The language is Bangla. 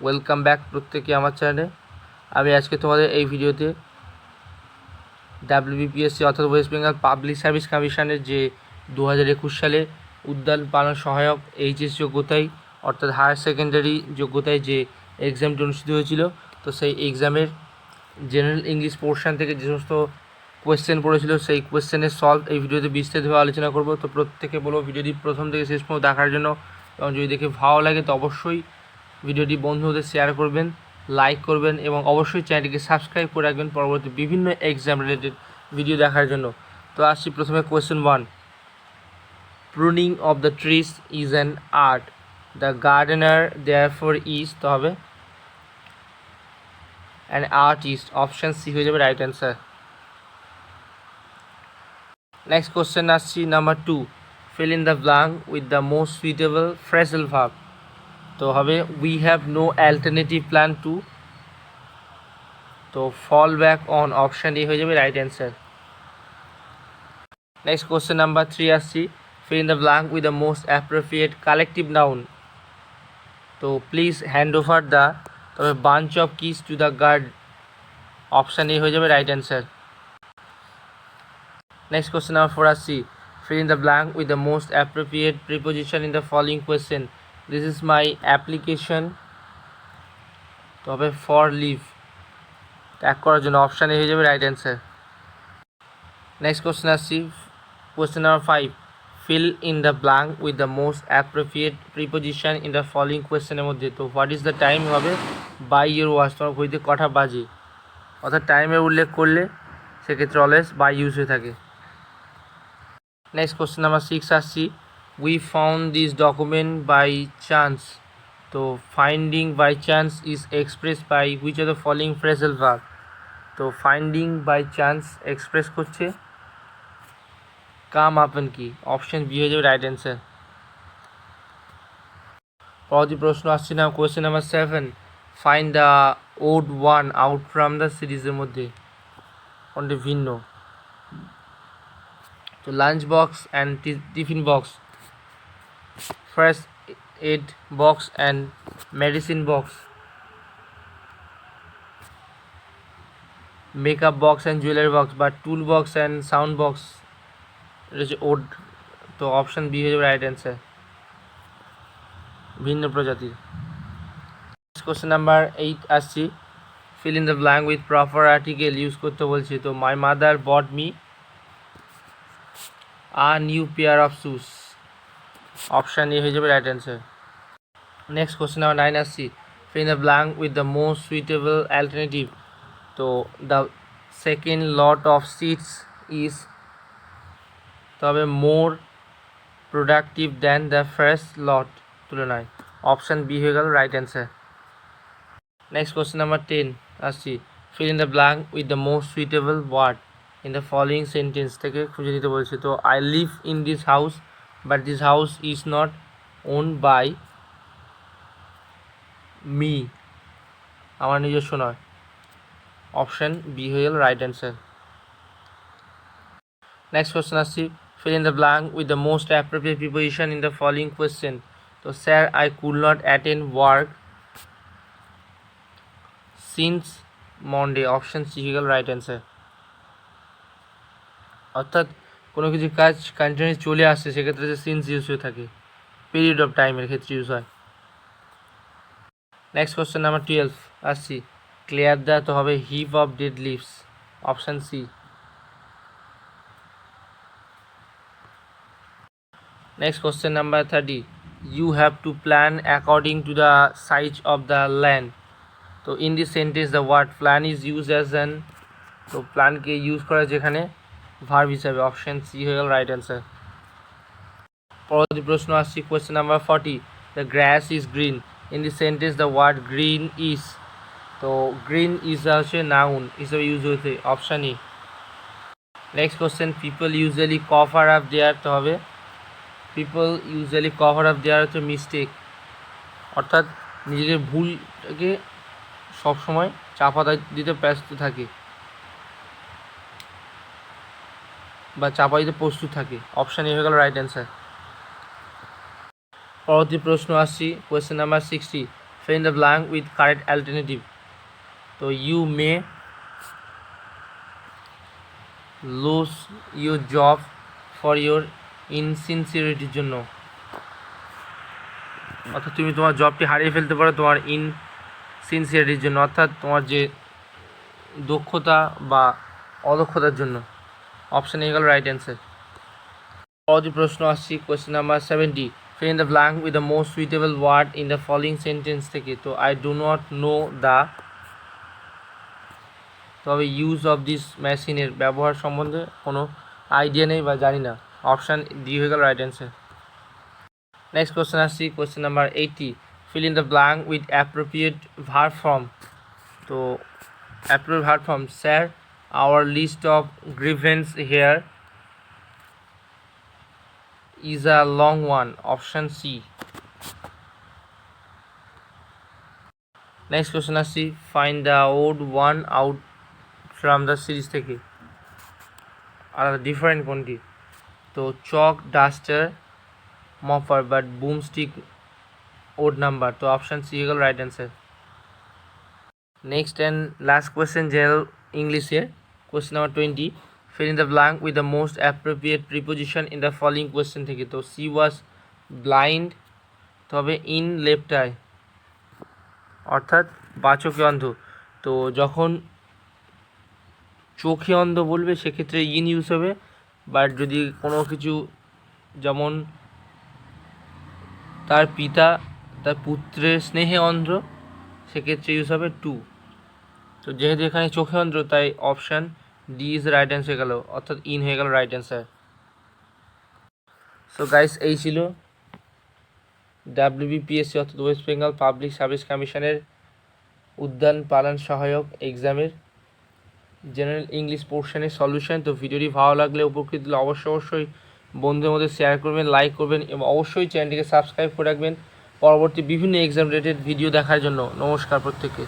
ওয়েলকাম ব্যাক প্রত্যেকে আমার চ্যানেলে। আমি আজকে তোমাদের এই ভিডিওতে WBPSC অর্থাৎ ওয়েস্ট বেঙ্গল পাবলিক সার্ভিস কমিশনের যে 2021 সালে উদ্যান পালন সহায়ক এইচএস যোগ্যতায় অর্থাৎ হায়ার সেকেন্ডারি যোগ্যতায় যে এক্সামটি অনুষ্ঠিত হয়েছিল, তো সেই এক্সামের জেনারেল ইংলিশ পোর্শন থেকে যে সমস্ত কোয়েশ্চেন পড়েছিল সেই কোয়েশ্চেনের সলভ এই ভিডিওতে বিস্তারিতভাবে আলোচনা করব। তো প্রত্যেকে বলবো ভিডিওটি প্রথম থেকে শেষ পর্যন্ত দেখার জন্য, এবং যদি দেখে ভালো লাগে তো অবশ্যই ভিডিওটি বন্ধুদের শেয়ার করবেন, লাইক করবেন এবং অবশ্যই চ্যানেলটিকে সাবস্ক্রাইব করে রাখবেন পরবর্তী বিভিন্ন এক্সাম রিলেটেড ভিডিও দেখার জন্য। তো আসছি প্রথমে question 1। Pruning of the trees is an art, the gardener therefore is, তো হবে অ্যান আর্টিস্ট, অপশান সি হয়ে যাবে রাইট অ্যান্সার। নেক্সট কোয়েশ্চেন আসছি number 2। fill in the blank with the most suitable phrasal verb, তো হবে we have no alternative plan to, তো fall back on, option A হয়ে যাবে right answer. Next question number 3 আসছি। fill in the blank with the most appropriate collective noun, তো প্লিজ হ্যান্ড ওভার দ্য, তবে bunch of kiss to the guard, option A হয়ে যাবে right answer. Next question number 4 আসছি। fill in the blank with the most appropriate preposition in the following question, this is my application, তো হবে ফর লিভ, ট্যাগ করার জন্য, অপশান এ হয়ে যাবে রাইট অ্যান্সার। নেক্সট কোয়েশ্চেন আসছি question number 5। fill in the blank with the most appropriate preposition in the following কোয়েশ্চেনের মধ্যে, তো হোয়াট ইজ দ্য টাইম হবে বাই ইউর ওয়াচ, তোমার ঘড়িতে কটা বাজে, অর্থাৎ টাইমের উল্লেখ করলে সেক্ষেত্রে অলওয়েজ বাই ইউজ হয়ে থাকে। নেক্সট কোয়েশ্চেন নাম্বার 6 আসছি। We found this document by chance, তো finding by chance is express by which of the following phrasal verb, তো ফাইন্ডিং বাই চান্স এক্সপ্রেস করছে কাম আপন কি, অপশান বি হয়ে যাবে রাইট অ্যান্সার। পরবর্তী প্রশ্ন আসছে না question number 7। Find the odd one out from the সিরিজের মধ্যে কোনটি ভিন্ন, তো lunch box and tiffin box, first aid box and medicine box, makeup box and jewellery box, বা tool box and sound box, এটা হচ্ছে ওড, তো অপশান বি হয়ে যাবে রাইট অ্যান্সার, ভিন্ন প্রজাতির। কোয়েশ্চেন নাম্বার 8 আসছি। fill in the blank with proper article use করতে বলছি, তো my mother bought me a new pair of shoes, option A হয়ে যাবে right answer. Next question number 9 আসছি। fill in the blank with the most suitable alternative, তো the second lot of seats is, তবে more productive than the first lot তুলনায়, অপশান বি হয়ে গেল right answer. Next question number 10 আসছি। fill in the blank with the most suitable word in the following sentence, থেকে খুঁজে দিতে বলছে, তো I live in this house but this house is not owned by me, আমার নিজস্ব নয়, অপশান বি হয়ে গেল রাইট অ্যান্সার। নেক্সট কোয়েশ্চেন আসছি। fill in the blank with the most appropriate preposition in the following question, তো sir I could not attend work since Monday, option C হয়ে গেল রাইট অ্যান্সার। অর্থাৎ কোনো কিছু কাজ কন্টিনিউ চলে আসছে সেক্ষেত্রে যে সিন্স ইউজ হয়ে থাকে, পিরিয়ড অফ টাইমের ক্ষেত্রে ইউজ হয়। নেক্সট কোয়েশ্চেন নাম্বার 12 আসছি। ক্লিয়ার দ্য, তো হবে heap of dead leaves, option C. Next question number 30। You have to plan according to the size of the land, তো in this sentence the word plan is use as an, তো প্ল্যানকে ইউজ করা যেখানে ভার্ব হিসাবে, অপশান সি হয়ে গেল রাইট অ্যান্সার। পরবর্তী প্রশ্ন আসছি question number 40। The grass is green, in this sentence the word green is, তো গ্রিন ইজ হচ্ছে নাউন হিসেবে ইউজ হয়েছে, option E. Next question. People usually cover up their, তো হবে people usually cover up their হচ্ছে মিস্টেক, অর্থাৎ নিজেদের ভুলটাকে সবসময় চাপা দিতে ব্যস্ত থাকে বা চাপা দিতে প্রস্তুত থাকে, অপশান এ হয়ে গেল রাইট অ্যান্সার। পরবর্তী প্রশ্ন আসছি question number 60। fill in the blank with correct alternative. তো you may lose your job for your insincerity জন্য, অর্থাৎ তুমি তোমার জবটি হারিয়ে ফেলতে পারো তোমার ইনসিনসিয়ারিটির জন্য, অর্থাৎ তোমার যে দক্ষতা বা অদক্ষতার জন্য। অপশান এ গেল রাইট অ্যান্সার। পরবর্তী প্রশ্ন আসছি question number 70, fill in the blank with the most suitable word in the following sentence থেকে। তো I do not know the, তবে ইউজ অফ দিস মেশিনের ব্যবহার সম্বন্ধে কোনো আইডিয়া নেই বা জানি না। অপশান ডি হয়ে গেল রাইট অ্যান্সার। নেক্সট কোয়েশ্চেন আসছি question number 80, fill in the blank with appropriate verb form। তো appropriate verb form, sir our list of grievance here is a long one। Option C. Next question আসছি find the odd one out from the series থেকে। আর ডিফারেন্ট কোনটি? তো chalk, duster, mopper, but broomstick odd number. তো অপশান সি হয়ে গেল right answer. Next and last question general ইংলিশের question number 20, fill in the blank with the most appropriate preposition in the following question থেকে। তো সি ওয়াজ ব্লাইন্ড, তবে ইন লেফট আই, অর্থাৎ বাচকে অন্ধ। তো যখন চোখে অন্ধ বলবে সেক্ষেত্রে ইন ইউজ হবে, বাট যদি কোনো কিছু যেমন তার পিতা তার পুত্রের স্নেহে অন্ধ সেক্ষেত্রে ইউজ হবে টু। তো যেহেতু এখানে চোখে অন্ধ তাই option D is right answer হয়ে গেল, অর্থাৎ ইন হয়ে গেল রাইট অ্যান্সার। সো গাইস এই ছিল WBPSC অর্থাৎ ওয়েস্ট বেঙ্গল পাবলিক সার্ভিস কমিশনের উদ্যান পালন সহায়ক এক্সামের জেনারেল ইংলিশ পোর্শনের সলিউশন। তো ভিডিওটি ভালো লাগলে উপকৃত হলে অবশ্যই বন্ধুদের মধ্যে শেয়ার করবেন, লাইক করবেন এবং অবশ্যই চ্যানেলটিকে সাবস্ক্রাইব করে রাখবেন পরবর্তী বিভিন্ন এক্সাম রিলেটেড ভিডিও দেখার জন্য। নমস্কার প্রত্যেককে।